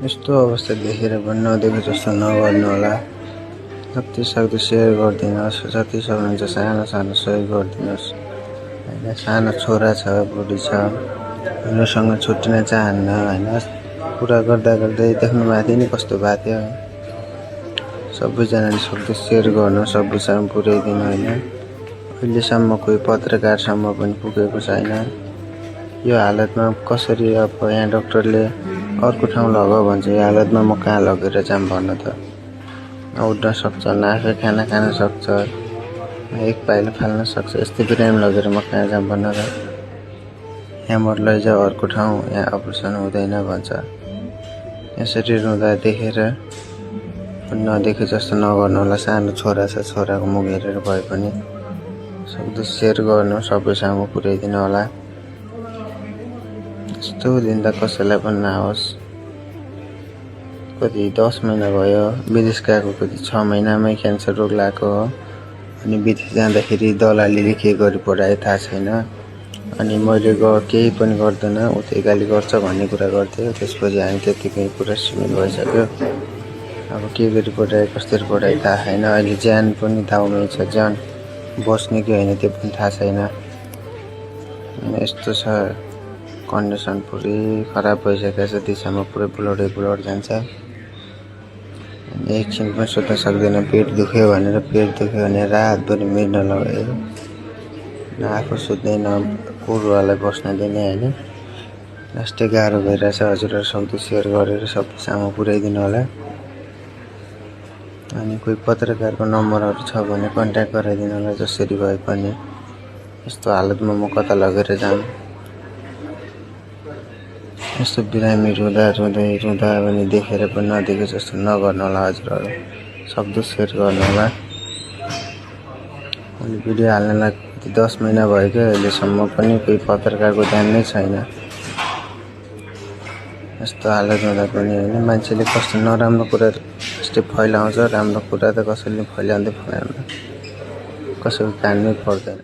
यस्तो अवस्था देखेर पनि नदेखे जस्तो नगर्नु होला। जति सक्दो सेयर गरिदिनुहोस्, जति सक्नुहुन्छ सानो सानो सहयोग गरिदिनुहोस् होइन। सानो छोरा छ, बुढी छ, उनीहरूसँग छुट्टिन चाहन्न होइन। कुरा गर्दा गर्दै देख्नु भएको थियो नि कस्तो भएको थियो। सबैजनाले सक्दो सेयर गर्नु, सबैसँग पुर्याइदिनु होइन। अहिलेसम्म कोही पत्रकारसम्म पनि पुगेको छैन। यो हालतमा कसरी अब यहाँ डाक्टरले अर्को ठाउँ लग भन्छ, यो हालतमा म कहाँ लगेर जाम भन्न त। उठ्न सक्छ, न आफै खाना खान सक्छ, एक पाइलो फाल्न सक्छ। यस्तै बिरामी लगेर म कहाँ जाम भन्न त। यहाँबाट लैजाऊ अर्को ठाउँ, यहाँ अपरेसन हुँदैन भन्छ। यसरी रुँदा देखेर नदेखे जस्तो नगर्नु होला। सानो छोरा छ, छोराको मुख हेरेर भए पनि सक्दो सेयर गर्नु, सबैसँग पुर्याइदिनु होला। यस्तो दिन त कसैलाई पनि नआओस्। कति 10 महिना भयो विदेश गएको, कति 6 महिनामै क्यान्सर रोग लागेको हो। अनि विदेश जाँदाखेरि दलालीले के गरी पठाए थाहा छैन। अनि मैले केही पनि गर्दैन, उतै गाली गर्छ भन्ने कुरा गर्थ्यो। त्यसपछि हामी त्यतिकै पुरा सीमित भइसक्यो। अब के गरी पठाए, कसरी पठाए थाहा छैन। अहिले ज्यान पनि दाउमै छ, ज्यान बस्ने कि होइन त्यो पनि थाहा छैन। यस्तो छ कन्डिसन, पुरै खराब भइसकेको छ। दिशामा पुरै ब्लड जान्छ। एकछिन पनि सुत्न सक्दैन। पेट दुख्यो भने रातभरि मिर्न लगायो। न आफू सुत्ने, न कुरुवालाई बस्न दिने होइन। लास्टै गाह्रो भइरहेछ। हजुरहरू सक्दो सेयर गरेर सबैसँग पुर्याइदिनु होला। अनि कोही पत्रकारको नम्बरहरू छ भने कन्ट्याक्ट गराइदिनु होला। जसरी भए पनि यस्तो हालतमा म कता लगेर जाम। यस्तो बिरामी रुँदा पनि देखेर पनि नदेखे जस्तो नगर्नु होला। हजुरहरू सक्दो सेयर गर्नु होला। अनि भिडियो हाल्नलाई 10 महिना भयो, अहिलेसम्म पनि कोही पत्रकारको ध्यान नै छैन। यस्तो हालत हुँदा पनि होइन, मान्छेले कस्तो नराम्रो कुरा यस्तै फैलाउँछ। राम्रो कुरा त कसैले फैलाउँदैन, कसैको कानमै पर्दैन।